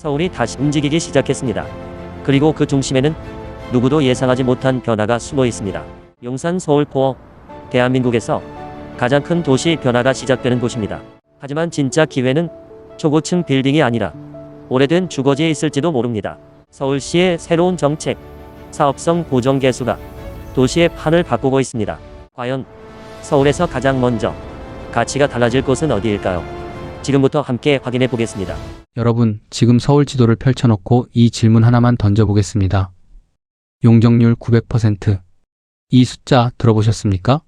서울이 다시 움직이기 시작했습니다. 그리고 그 중심에는 누구도 예상하지 못한 변화가 숨어 있습니다. 용산 서울코어, 대한민국에서 가장 큰 도시 변화가 시작되는 곳입니다. 하지만 진짜 기회는 초고층 빌딩이 아니라 오래된 주거지에 있을지도 모릅니다. 서울시의 새로운 정책, 사업성 보정 개수가 도시의 판을 바꾸고 있습니다. 과연 서울에서 가장 먼저 가치가 달라질 곳은 어디일까요? 지금부터 함께 확인해 보겠습니다. 여러분, 지금 서울 지도를 펼쳐놓고 이 질문 하나만 던져보겠습니다. 용적률 900%. 이 숫자 들어보셨습니까?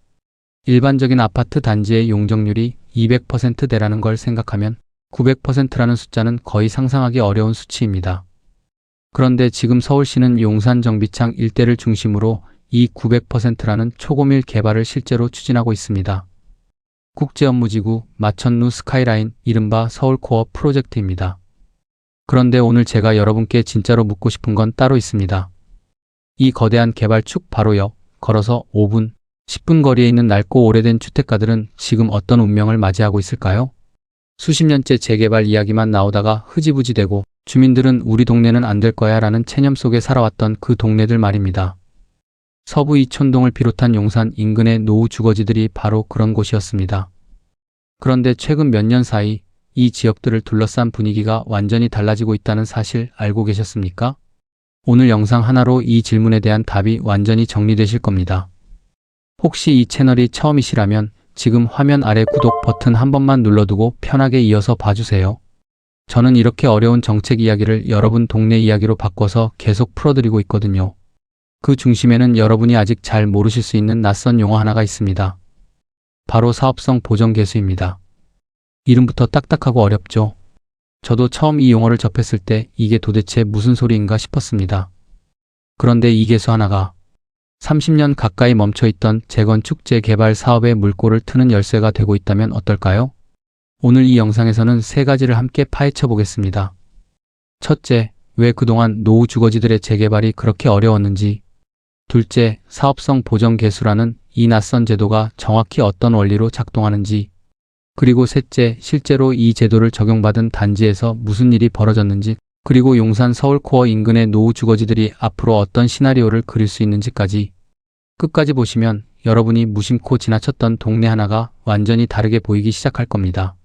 일반적인 아파트 단지의 용적률이 200%대라는 걸 생각하면 900%라는 숫자는 거의 상상하기 어려운 수치입니다. 그런데 지금 서울시는 용산 정비창 일대를 중심으로 이 900%라는 초고밀 개발을 실제로 추진하고 있습니다. 국제업무지구 마천루 스카이라인, 이른바 서울코어 프로젝트입니다. 그런데 오늘 제가 여러분께 진짜로 묻고 싶은 건 따로 있습니다. 이 거대한 개발축 바로 옆, 걸어서 5분, 10분 거리에 있는 낡고 오래된 주택가들은 지금 어떤 운명을 맞이하고 있을까요? 수십 년째 재개발 이야기만 나오다가 흐지부지 되고 주민들은 우리 동네는 안 될 거야 라는 체념 속에 살아왔던 그 동네들 말입니다. 서부 이촌동을 비롯한 용산 인근의 노후 주거지들이 바로 그런 곳이었습니다. 그런데 최근 몇 년 사이 이 지역들을 둘러싼 분위기가 완전히 달라지고 있다는 사실 알고 계셨습니까? 오늘 영상 하나로 이 질문에 대한 답이 완전히 정리되실 겁니다. 혹시 이 채널이 처음이시라면 지금 화면 아래 구독 버튼 한 번만 눌러두고 편하게 이어서 봐주세요. 저는 이렇게 어려운 정책 이야기를 여러분 동네 이야기로 바꿔서 계속 풀어드리고 있거든요. 그 중심에는 여러분이 아직 잘 모르실 수 있는 낯선 용어 하나가 있습니다. 바로 사업성 보정 개수입니다. 이름부터 딱딱하고 어렵죠? 저도 처음 이 용어를 접했을 때 이게 도대체 무슨 소리인가 싶었습니다. 그런데 이 개수 하나가 30년 가까이 멈춰있던 재건축 재개발 사업의 물꼬를 트는 열쇠가 되고 있다면 어떨까요? 오늘 이 영상에서는 세 가지를 함께 파헤쳐 보겠습니다. 첫째, 왜 그동안 노후 주거지들의 재개발이 그렇게 어려웠는지. 둘째, 사업성 보정 개수라는 이 낯선 제도가 정확히 어떤 원리로 작동하는지. 그리고 셋째, 실제로 이 제도를 적용받은 단지에서 무슨 일이 벌어졌는지, 그리고 용산 서울코어 인근의 노후 주거지들이 앞으로 어떤 시나리오를 그릴 수 있는지까지. 끝까지 보시면 여러분이 무심코 지나쳤던 동네 하나가 완전히 다르게 보이기 시작할 겁니다.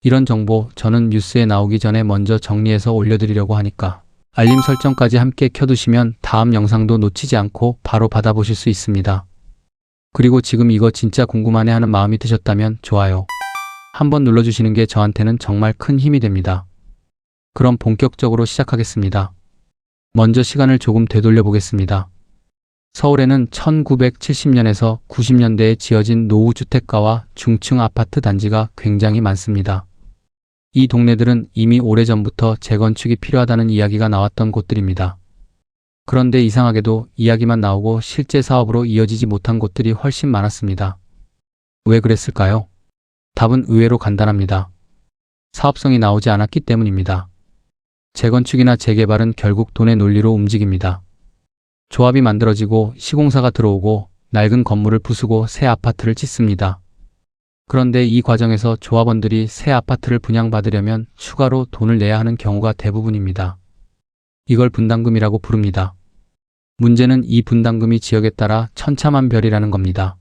이런 정보 저는 뉴스에 나오기 전에 먼저 정리해서 올려드리려고 하니까 알림 설정까지 함께 켜두시면 다음 영상도 놓치지 않고 바로 받아보실 수 있습니다. 그리고 지금 이거 진짜 궁금하네 하는 마음이 드셨다면 좋아요 한번 눌러주시는 게 저한테는 정말 큰 힘이 됩니다. 그럼 본격적으로 시작하겠습니다. 먼저 시간을 조금 되돌려 보겠습니다. 서울에는 1970년에서 90년대에 지어진 노후 주택가와 중층 아파트 단지가 굉장히 많습니다. 이 동네들은 이미 오래전부터 재건축이 필요하다는 이야기가 나왔던 곳들입니다. 그런데 이상하게도 이야기만 나오고 실제 사업으로 이어지지 못한 곳들이 훨씬 많았습니다. 왜 그랬을까요? 답은 의외로 간단합니다. 사업성이 나오지 않았기 때문입니다. 재건축이나 재개발은 결국 돈의 논리로 움직입니다. 조합이 만들어지고 시공사가 들어오고 낡은 건물을 부수고 새 아파트를 짓습니다. 그런데 이 과정에서 조합원들이 새 아파트를 분양받으려면 추가로 돈을 내야 하는 경우가 대부분입니다. 이걸 분담금이라고 부릅니다. 문제는 이 분담금이 지역에 따라 천차만별이라는 겁니다.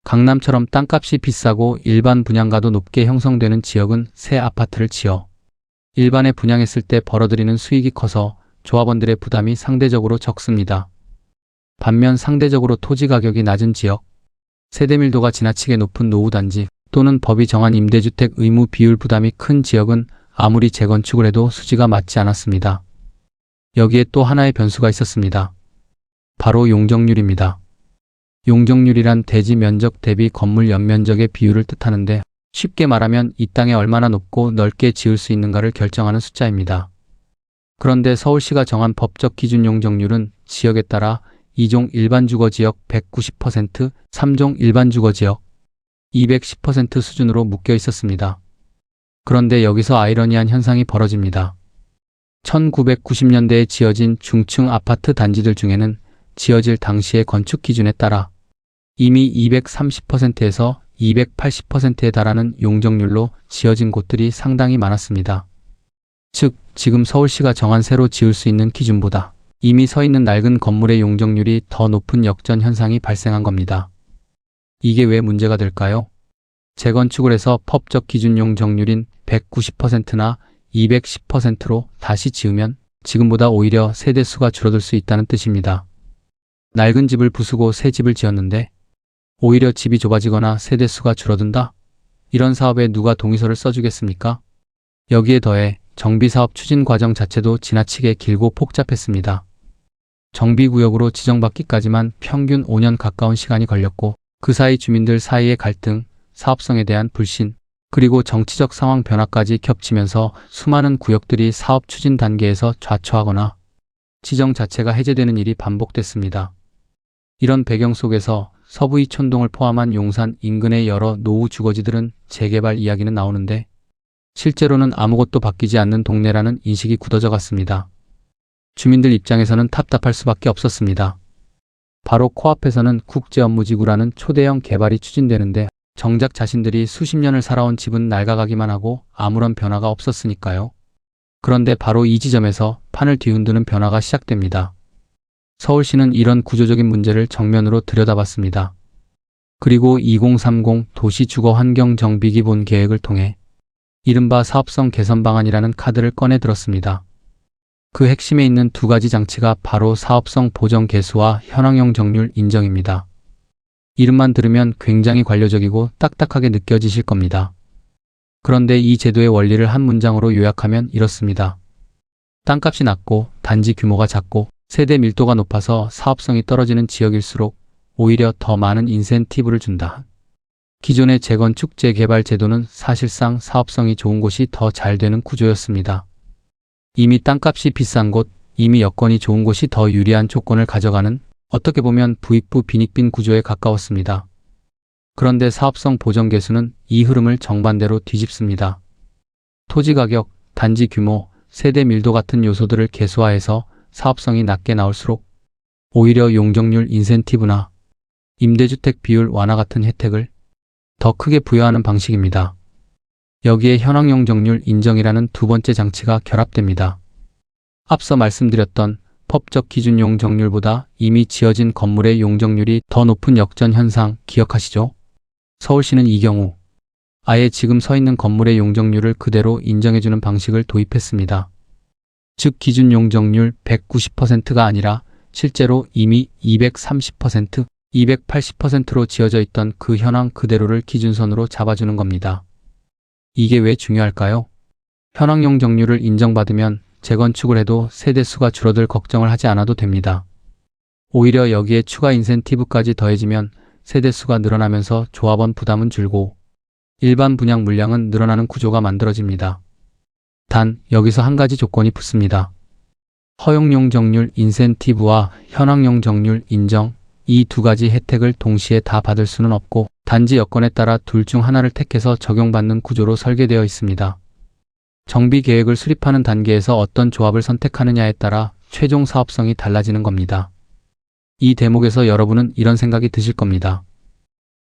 강남처럼 땅값이 비싸고 일반 분양가도 높게 형성되는 지역은 새 아파트를 지어 일반에 분양했을 때 벌어들이는 수익이 커서 조합원들의 부담이 상대적으로 적습니다. 반면 상대적으로 토지 가격이 낮은 지역, 세대 밀도가 지나치게 높은 노후단지 또는 법이 정한 임대주택 의무 비율 부담이 큰 지역은 아무리 재건축을 해도 수지가 맞지 않았습니다. 여기에 또 하나의 변수가 있었습니다. 바로 용적률입니다. 용적률이란 대지 면적 대비 건물 연면적의 비율을 뜻하는데 쉽게 말하면 이 땅에 얼마나 높고 넓게 지을 수 있는가를 결정하는 숫자입니다. 그런데 서울시가 정한 법적 기준 용적률은 지역에 따라 2종 일반주거지역 190%, 3종 일반주거지역 210% 수준으로 묶여 있었습니다. 그런데 여기서 아이러니한 현상이 벌어집니다. 1990년대에 지어진 중층 아파트 단지들 중에는 지어질 당시의 건축 기준에 따라 이미 230%에서 280%에 달하는 용적률로 지어진 곳들이 상당히 많았습니다. 즉, 지금 서울시가 정한 새로 지을 수 있는 기준보다 이미 서 있는 낡은 건물의 용적률이 더 높은 역전 현상이 발생한 겁니다. 이게 왜 문제가 될까요? 재건축을 해서 법적 기준 용적률인 190%나 210%로 다시 지으면 지금보다 오히려 세대수가 줄어들 수 있다는 뜻입니다. 낡은 집을 부수고 새 집을 지었는데 오히려 집이 좁아지거나 세대수가 줄어든다? 이런 사업에 누가 동의서를 써주겠습니까? 여기에 더해 정비사업 추진 과정 자체도 지나치게 길고 복잡했습니다. 정비구역으로 지정받기까지만 평균 5년 가까운 시간이 걸렸고 그 사이 주민들 사이의 갈등, 사업성에 대한 불신, 그리고 정치적 상황 변화까지 겹치면서 수많은 구역들이 사업 추진 단계에서 좌초하거나 지정 자체가 해제되는 일이 반복됐습니다. 이런 배경 속에서 서부 이촌동을 포함한 용산 인근의 여러 노후 주거지들은 재개발 이야기는 나오는데 실제로는 아무것도 바뀌지 않는 동네라는 인식이 굳어져 갔습니다. 주민들 입장에서는 답답할 수밖에 없었습니다. 바로 코앞에서는 국제업무지구라는 초대형 개발이 추진되는데 정작 자신들이 수십 년을 살아온 집은 낡아가기만 하고 아무런 변화가 없었으니까요. 그런데 바로 이 지점에서 판을 뒤흔드는 변화가 시작됩니다. 서울시는 이런 구조적인 문제를 정면으로 들여다봤습니다. 그리고 2030 도시주거환경정비기본 계획을 통해 이른바 사업성 개선 방안이라는 카드를 꺼내 들었습니다. 그 핵심에 있는 두 가지 장치가 바로 사업성 보정 개수와 현황용 적률 인정입니다. 이름만 들으면 굉장히 관료적이고 딱딱하게 느껴지실 겁니다. 그런데 이 제도의 원리를 한 문장으로 요약하면 이렇습니다. 땅값이 낮고 단지 규모가 작고 세대 밀도가 높아서 사업성이 떨어지는 지역일수록 오히려 더 많은 인센티브를 준다. 기존의 재건축 재개발 제도는 사실상 사업성이 좋은 곳이 더 잘 되는 구조였습니다. 이미 땅값이 비싼 곳, 이미 여건이 좋은 곳이 더 유리한 조건을 가져가는 어떻게 보면 부익부 빈익빈 구조에 가까웠습니다. 그런데 사업성 보정 개수는 이 흐름을 정반대로 뒤집습니다. 토지 가격, 단지 규모, 세대 밀도 같은 요소들을 개수화해서 사업성이 낮게 나올수록 오히려 용적률 인센티브나 임대주택 비율 완화 같은 혜택을 더 크게 부여하는 방식입니다. 여기에 현황용 적률 인정이라는 두 번째 장치가 결합됩니다. 앞서 말씀드렸던 법적 기준 용적률보다 이미 지어진 건물의 용적률이 더 높은 역전 현상 기억하시죠? 서울시는 이 경우 아예 지금 서 있는 건물의 용적률을 그대로 인정해주는 방식을 도입했습니다. 즉 기준 용적률 190%가 아니라 실제로 이미 230%, 280%로 지어져 있던 그 현황 그대로를 기준선으로 잡아주는 겁니다. 이게 왜 중요할까요? 현황용 적률을 인정받으면 재건축을 해도 세대수가 줄어들 걱정을 하지 않아도 됩니다. 오히려 여기에 추가 인센티브까지 더해지면 세대수가 늘어나면서 조합원 부담은 줄고 일반 분양 물량은 늘어나는 구조가 만들어집니다. 단 여기서 한 가지 조건이 붙습니다. 허용용 적률 인센티브와 현황용 적률 인정, 이 두 가지 혜택을 동시에 다 받을 수는 없고 단지 여건에 따라 둘 중 하나를 택해서 적용받는 구조로 설계되어 있습니다. 정비 계획을 수립하는 단계에서 어떤 조합을 선택하느냐에 따라 최종 사업성이 달라지는 겁니다. 이 대목에서 여러분은 이런 생각이 드실 겁니다.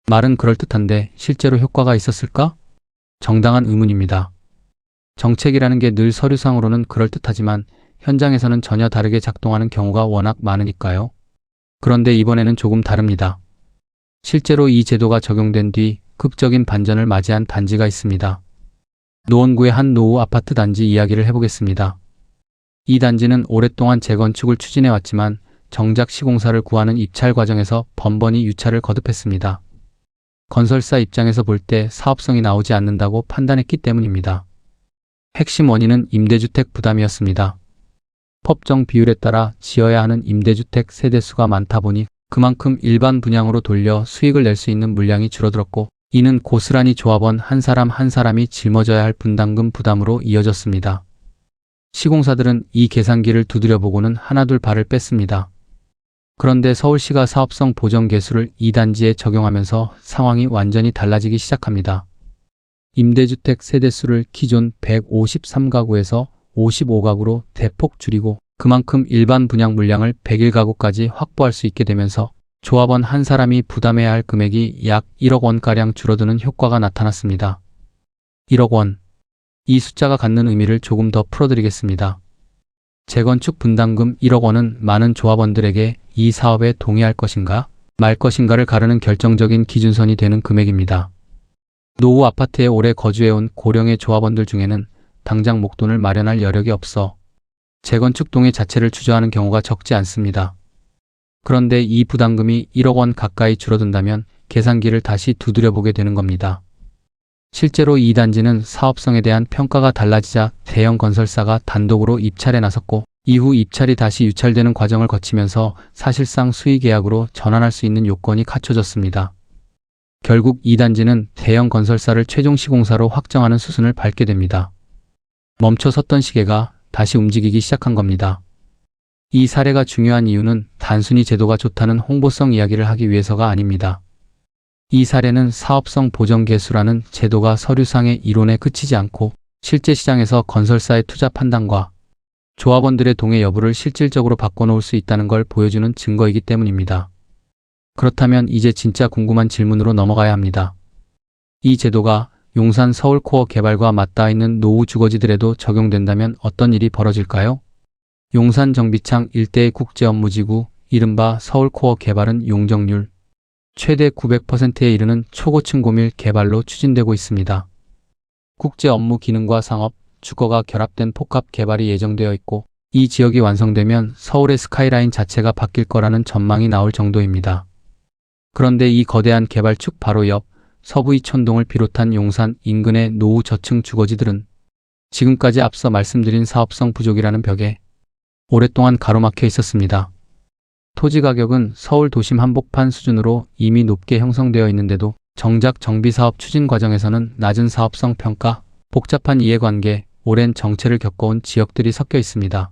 말은 그럴듯한데 실제로 효과가 있었을까? 정당한 의문입니다. 정책이라는 게 늘 서류상으로는 그럴듯하지만 현장에서는 전혀 다르게 작동하는 경우가 워낙 많으니까요. 그런데 이번에는 조금 다릅니다. 실제로 이 제도가 적용된 뒤 극적인 반전을 맞이한 단지가 있습니다. 노원구의 한 노후 아파트 단지 이야기를 해보겠습니다. 이 단지는 오랫동안 재건축을 추진해왔지만 정작 시공사를 구하는 입찰 과정에서 번번이 유찰을 거듭했습니다. 건설사 입장에서 볼 때 사업성이 나오지 않는다고 판단했기 때문입니다. 핵심 원인은 임대주택 부담이었습니다. 법정 비율에 따라 지어야 하는 임대주택 세대수가 많다 보니 그만큼 일반 분양으로 돌려 수익을 낼 수 있는 물량이 줄어들었고 이는 고스란히 조합원 한 사람 한 사람이 짊어져야 할 분담금 부담으로 이어졌습니다. 시공사들은 이 계산기를 두드려보고는 하나둘 발을 뺐습니다. 그런데 서울시가 사업성 보정 개수를 이 단지에 적용하면서 상황이 완전히 달라지기 시작합니다. 임대주택 세대수를 기존 153가구에서 55가구로 대폭 줄이고 그만큼 일반 분양 물량을 101가구까지 확보할 수 있게 되면서 조합원 한 사람이 부담해야 할 금액이 약 1억 원가량 줄어드는 효과가 나타났습니다. 1억 원. 이 숫자가 갖는 의미를 조금 더 풀어드리겠습니다. 재건축 분담금 1억 원은 많은 조합원들에게 이 사업에 동의할 것인가 말 것인가를 가르는 결정적인 기준선이 되는 금액입니다. 노후 아파트에 오래 거주해온 고령의 조합원들 중에는 당장 목돈을 마련할 여력이 없어 재건축 동의 자체를 주저하는 경우가 적지 않습니다. 그런데 이 부담금이 1억 원 가까이 줄어든다면 계산기를 다시 두드려보게 되는 겁니다. 실제로 이 단지는 사업성에 대한 평가가 달라지자 대형 건설사가 단독으로 입찰에 나섰고 이후 입찰이 다시 유찰되는 과정을 거치면서 사실상 수의계약으로 전환할 수 있는 요건이 갖춰졌습니다. 결국 이 단지는 대형 건설사를 최종 시공사로 확정하는 수순을 밟게 됩니다. 멈춰섰던 시계가 다시 움직이기 시작한 겁니다. 이 사례가 중요한 이유는 단순히 제도가 좋다는 홍보성 이야기를 하기 위해서가 아닙니다. 이 사례는 사업성 보정 개수라는 제도가 서류상의 이론에 그치지 않고 실제 시장에서 건설사의 투자 판단과 조합원들의 동의 여부를 실질적으로 바꿔놓을 수 있다는 걸 보여주는 증거이기 때문입니다. 그렇다면 이제 진짜 궁금한 질문으로 넘어가야 합니다. 이 제도가 용산 서울코어 개발과 맞닿아 있는 노후 주거지들에도 적용된다면 어떤 일이 벌어질까요? 용산 정비창 일대의 국제업무지구 이른바 서울코어 개발은 용적률 최대 900%에 이르는 초고층 고밀 개발로 추진되고 있습니다. 국제 업무 기능과 상업, 주거가 결합된 복합 개발이 예정되어 있고 이 지역이 완성되면 서울의 스카이라인 자체가 바뀔 거라는 전망이 나올 정도입니다. 그런데 이 거대한 개발축 바로 옆 서부 이촌동을 비롯한 용산 인근의 노후 저층 주거지들은 지금까지 앞서 말씀드린 사업성 부족이라는 벽에 오랫동안 가로막혀 있었습니다. 토지 가격은 서울 도심 한복판 수준으로 이미 높게 형성되어 있는데도 정작 정비사업 추진 과정에서는 낮은 사업성 평가, 복잡한 이해관계, 오랜 정체를 겪어온 지역들이 섞여 있습니다.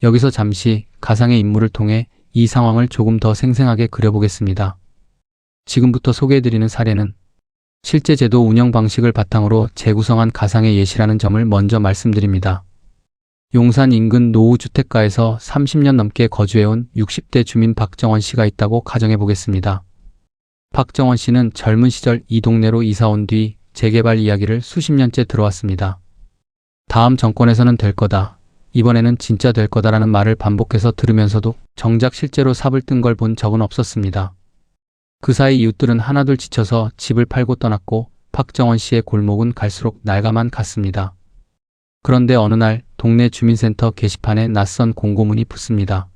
여기서 잠시 가상의 인물을 통해 이 상황을 조금 더 생생하게 그려보겠습니다. 지금부터 소개해드리는 사례는 실제 제도 운영 방식을 바탕으로 재구성한 가상의 예시라는 점을 먼저 말씀드립니다. 용산 인근 노후 주택가에서 30년 넘게 거주해온 60대 주민 박정원 씨가 있다고 가정해 보겠습니다. 박정원 씨는 젊은 시절 이 동네로 이사 온 뒤 재개발 이야기를 수십 년째 들어왔습니다. 다음 정권에서는 될 거다. 이번에는 진짜 될 거다라는 말을 반복해서 들으면서도 정작 실제로 삽을 뜬 걸 본 적은 없었습니다. 그 사이 이웃들은 하나둘 지쳐서 집을 팔고 떠났고 박정원 씨의 골목은 갈수록 날가만 갔습니다. 그런데 어느 날 동네 주민센터 게시판에 낯선 공고문이 붙습니다.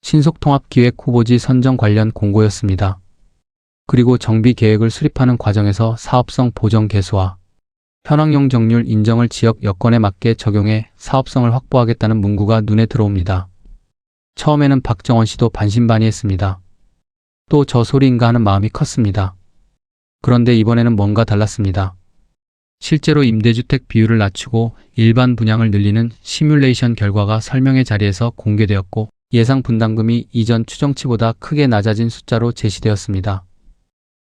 신속통합기획 후보지 선정 관련 공고였습니다. 그리고 정비계획을 수립하는 과정에서 사업성 보정 개수와 현황용 적률 인정을 지역 여건에 맞게 적용해 사업성을 확보하겠다는 문구가 눈에 들어옵니다. 처음에는 박정원 씨도 반신반의했습니다. 또 저 소리인가 하는 마음이 컸습니다. 그런데 이번에는 뭔가 달랐습니다. 실제로 임대주택 비율을 낮추고 일반 분양을 늘리는 시뮬레이션 결과가 설명회 자리에서 공개되었고 예상 분담금이 이전 추정치보다 크게 낮아진 숫자로 제시되었습니다.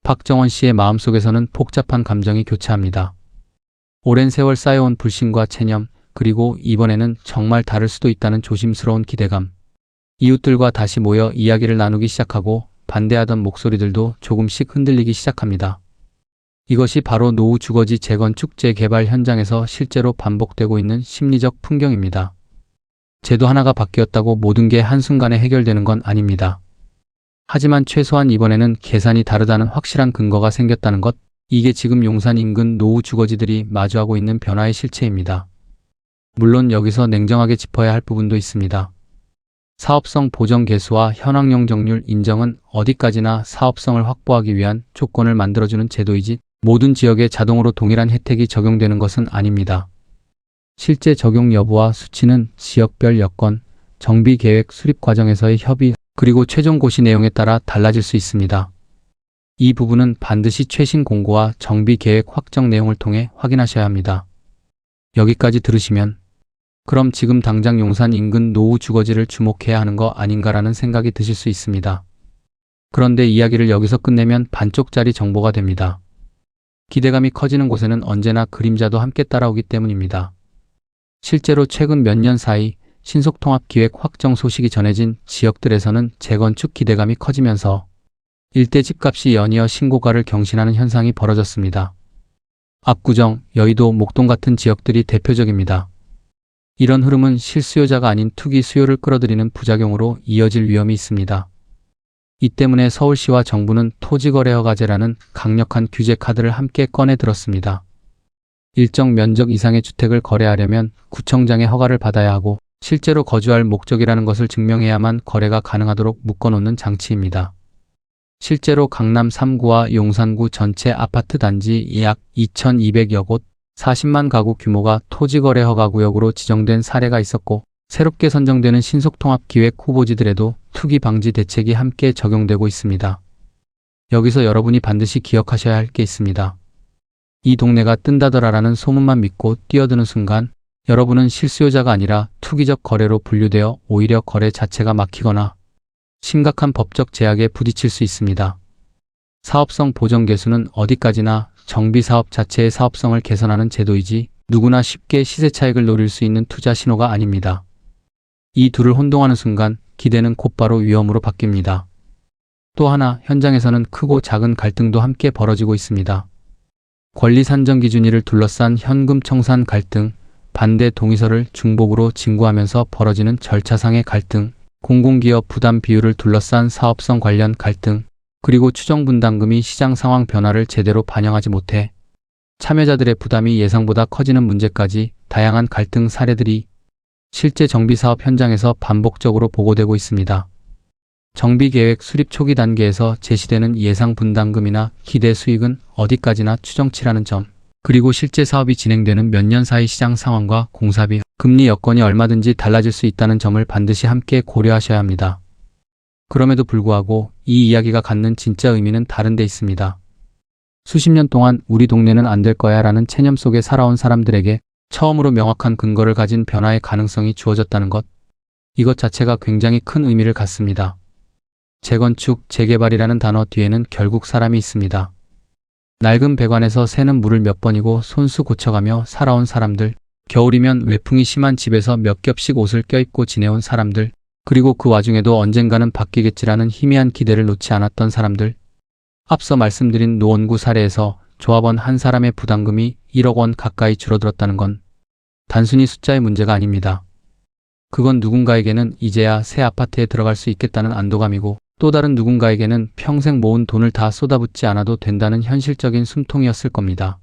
박정원 씨의 마음속에서는 복잡한 감정이 교차합니다. 오랜 세월 쌓여온 불신과 체념, 그리고 이번에는 정말 다를 수도 있다는 조심스러운 기대감. 이웃들과 다시 모여 이야기를 나누기 시작하고 반대하던 목소리들도 조금씩 흔들리기 시작합니다. 이것이 바로 노후 주거지 재건축 재개발 현장에서 실제로 반복되고 있는 심리적 풍경입니다. 제도 하나가 바뀌었다고 모든 게 한순간에 해결되는 건 아닙니다. 하지만 최소한 이번에는 계산이 다르다는 확실한 근거가 생겼다는 것, 이게 지금 용산 인근 노후 주거지들이 마주하고 있는 변화의 실체입니다. 물론 여기서 냉정하게 짚어야 할 부분도 있습니다. 사업성 보정 개수와 현황용 적률 인정은 어디까지나 사업성을 확보하기 위한 조건을 만들어주는 제도이지 모든 지역에 자동으로 동일한 혜택이 적용되는 것은 아닙니다. 실제 적용 여부와 수치는 지역별 여건, 정비계획 수립 과정에서의 협의, 그리고 최종 고시 내용에 따라 달라질 수 있습니다. 이 부분은 반드시 최신 공고와 정비계획 확정 내용을 통해 확인하셔야 합니다. 여기까지 들으시면 그럼 지금 당장 용산 인근 노후 주거지를 주목해야 하는 거 아닌가라는 생각이 드실 수 있습니다. 그런데 이야기를 여기서 끝내면 반쪽짜리 정보가 됩니다. 기대감이 커지는 곳에는 언제나 그림자도 함께 따라오기 때문입니다. 실제로 최근 몇 년 사이 신속통합기획 확정 소식이 전해진 지역들에서는 재건축 기대감이 커지면서 일대 집값이 연이어 신고가를 경신하는 현상이 벌어졌습니다. 압구정, 여의도, 목동 같은 지역들이 대표적입니다. 이런 흐름은 실수요자가 아닌 투기 수요를 끌어들이는 부작용으로 이어질 위험이 있습니다. 이 때문에 서울시와 정부는 토지거래허가제라는 강력한 규제 카드를 함께 꺼내 들었습니다. 일정 면적 이상의 주택을 거래하려면 구청장의 허가를 받아야 하고 실제로 거주할 목적이라는 것을 증명해야만 거래가 가능하도록 묶어놓는 장치입니다. 실제로 강남 3구와 용산구 전체 아파트 단지 약 2,200여 곳, 40만 가구 규모가 토지거래 허가구역으로 지정된 사례가 있었고, 새롭게 선정되는 신속통합기획 후보지들에도 투기 방지 대책이 함께 적용되고 있습니다. 여기서 여러분이 반드시 기억하셔야 할 게 있습니다. 이 동네가 뜬다더라라는 소문만 믿고 뛰어드는 순간 여러분은 실수요자가 아니라 투기적 거래로 분류되어 오히려 거래 자체가 막히거나 심각한 법적 제약에 부딪힐 수 있습니다. 사업성 보정 개수는 어디까지나 정비사업 자체의 사업성을 개선하는 제도이지 누구나 쉽게 시세 차익을 노릴 수 있는 투자 신호가 아닙니다. 이 둘을 혼동하는 순간 기대는 곧바로 위험으로 바뀝니다. 또 하나, 현장에서는 크고 작은 갈등도 함께 벌어지고 있습니다. 권리 산정 기준일을 둘러싼 현금 청산 갈등, 반대 동의서를 중복으로 진구하면서 벌어지는 절차상의 갈등, 공공기업 부담 비율을 둘러싼 사업성 관련 갈등, 그리고 추정분담금이 시장 상황 변화를 제대로 반영하지 못해 참여자들의 부담이 예상보다 커지는 문제까지 다양한 갈등 사례들이 실제 정비사업 현장에서 반복적으로 보고되고 있습니다. 정비계획 수립 초기 단계에서 제시되는 예상 분담금이나 기대 수익은 어디까지나 추정치라는 점, 그리고 실제 사업이 진행되는 몇 년 사이 시장 상황과 공사비, 금리 여건이 얼마든지 달라질 수 있다는 점을 반드시 함께 고려하셔야 합니다. 그럼에도 불구하고 이 이야기가 갖는 진짜 의미는 다른 데 있습니다. 수십 년 동안 우리 동네는 안 될 거야 라는 체념 속에 살아온 사람들에게 처음으로 명확한 근거를 가진 변화의 가능성이 주어졌다는 것, 이것 자체가 굉장히 큰 의미를 갖습니다. 재건축, 재개발이라는 단어 뒤에는 결국 사람이 있습니다. 낡은 배관에서 새는 물을 몇 번이고 손수 고쳐가며 살아온 사람들, 겨울이면 외풍이 심한 집에서 몇 겹씩 옷을 껴입고 지내온 사람들, 그리고 그 와중에도 언젠가는 바뀌겠지라는 희미한 기대를 놓지 않았던 사람들. 앞서 말씀드린 노원구 사례에서 조합원 한 사람의 부담금이 1억 원 가까이 줄어들었다는 건 단순히 숫자의 문제가 아닙니다. 그건 누군가에게는 이제야 새 아파트에 들어갈 수 있겠다는 안도감이고, 또 다른 누군가에게는 평생 모은 돈을 다 쏟아붓지 않아도 된다는 현실적인 숨통이었을 겁니다.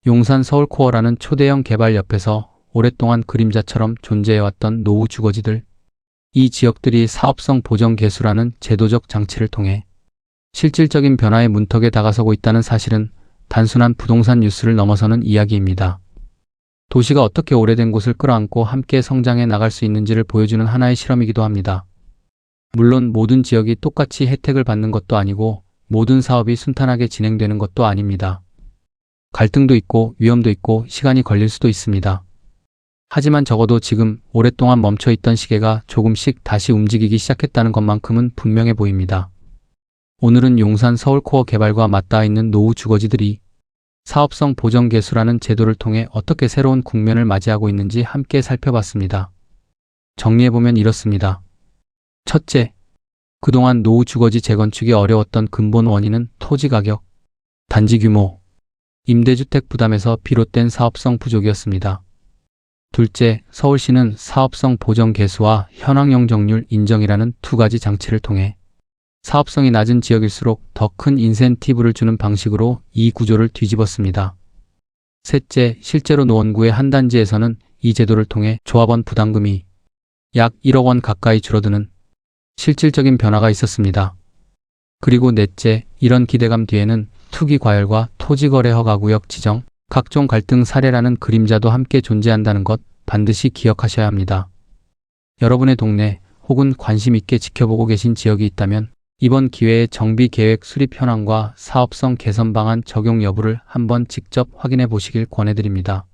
용산 서울코어라는 초대형 개발 옆에서 오랫동안 그림자처럼 존재해왔던 노후 주거지들, 이 지역들이 사업성 보정 개수라는 제도적 장치를 통해 실질적인 변화의 문턱에 다가서고 있다는 사실은 단순한 부동산 뉴스를 넘어서는 이야기입니다. 도시가 어떻게 오래된 곳을 끌어안고 함께 성장해 나갈 수 있는지를 보여주는 하나의 실험이기도 합니다. 물론 모든 지역이 똑같이 혜택을 받는 것도 아니고 모든 사업이 순탄하게 진행되는 것도 아닙니다. 갈등도 있고 위험도 있고 시간이 걸릴 수도 있습니다. 하지만 적어도 지금 오랫동안 멈춰있던 시계가 조금씩 다시 움직이기 시작했다는 것만큼은 분명해 보입니다. 오늘은 용산 서울코어 개발과 맞닿아 있는 노후 주거지들이 사업성 보정 개수라는 제도를 통해 어떻게 새로운 국면을 맞이하고 있는지 함께 살펴봤습니다. 정리해보면 이렇습니다. 첫째, 그동안 노후 주거지 재건축이 어려웠던 근본 원인은 토지 가격, 단지 규모, 임대주택 부담에서 비롯된 사업성 부족이었습니다. 둘째, 서울시는 사업성 보정 개수와 현황 용적률 인정이라는 두 가지 장치를 통해 사업성이 낮은 지역일수록 더 큰 인센티브를 주는 방식으로 이 구조를 뒤집었습니다. 셋째, 실제로 노원구의 한 단지에서는 이 제도를 통해 조합원 부담금이 약 1억 원 가까이 줄어드는 실질적인 변화가 있었습니다. 그리고 넷째, 이런 기대감 뒤에는 투기 과열과 토지거래 허가구역 지정, 각종 갈등 사례라는 그림자도 함께 존재한다는 것 반드시 기억하셔야 합니다. 여러분의 동네 혹은 관심 있게 지켜보고 계신 지역이 있다면 이번 기회에 정비계획 수립 현황과 사업성 개선 방안 적용 여부를 한번 직접 확인해 보시길 권해드립니다.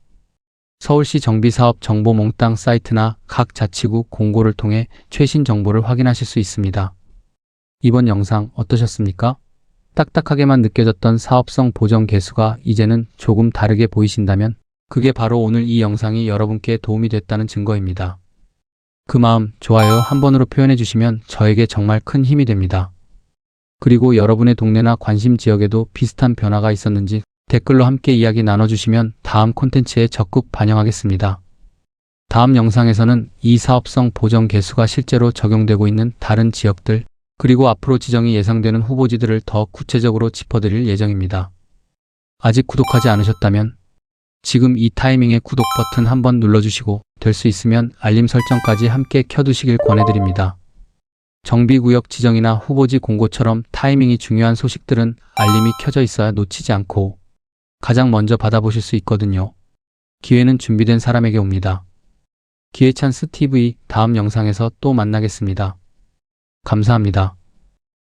서울시 정비사업 정보 몽땅 사이트나 각 자치구 공고를 통해 최신 정보를 확인하실 수 있습니다. 이번 영상 어떠셨습니까? 딱딱하게만 느껴졌던 사업성 보정 개수가 이제는 조금 다르게 보이신다면 그게 바로 오늘 이 영상이 여러분께 도움이 됐다는 증거입니다. 그 마음, 좋아요 한 번으로 표현해 주시면 저에게 정말 큰 힘이 됩니다. 그리고 여러분의 동네나 관심 지역에도 비슷한 변화가 있었는지 댓글로 함께 이야기 나눠주시면 다음 콘텐츠에 적극 반영하겠습니다. 다음 영상에서는 이 사업성 보정 개수가 실제로 적용되고 있는 다른 지역들, 그리고 앞으로 지정이 예상되는 후보지들을 더 구체적으로 짚어드릴 예정입니다. 아직 구독하지 않으셨다면 지금 이 타이밍에 구독 버튼 한번 눌러주시고 될 수 있으면 알림 설정까지 함께 켜두시길 권해드립니다. 정비구역 지정이나 후보지 공고처럼 타이밍이 중요한 소식들은 알림이 켜져 있어야 놓치지 않고 가장 먼저 받아보실 수 있거든요. 기회는 준비된 사람에게 옵니다. 기회찬스 TV 다음 영상에서 또 만나겠습니다. 감사합니다.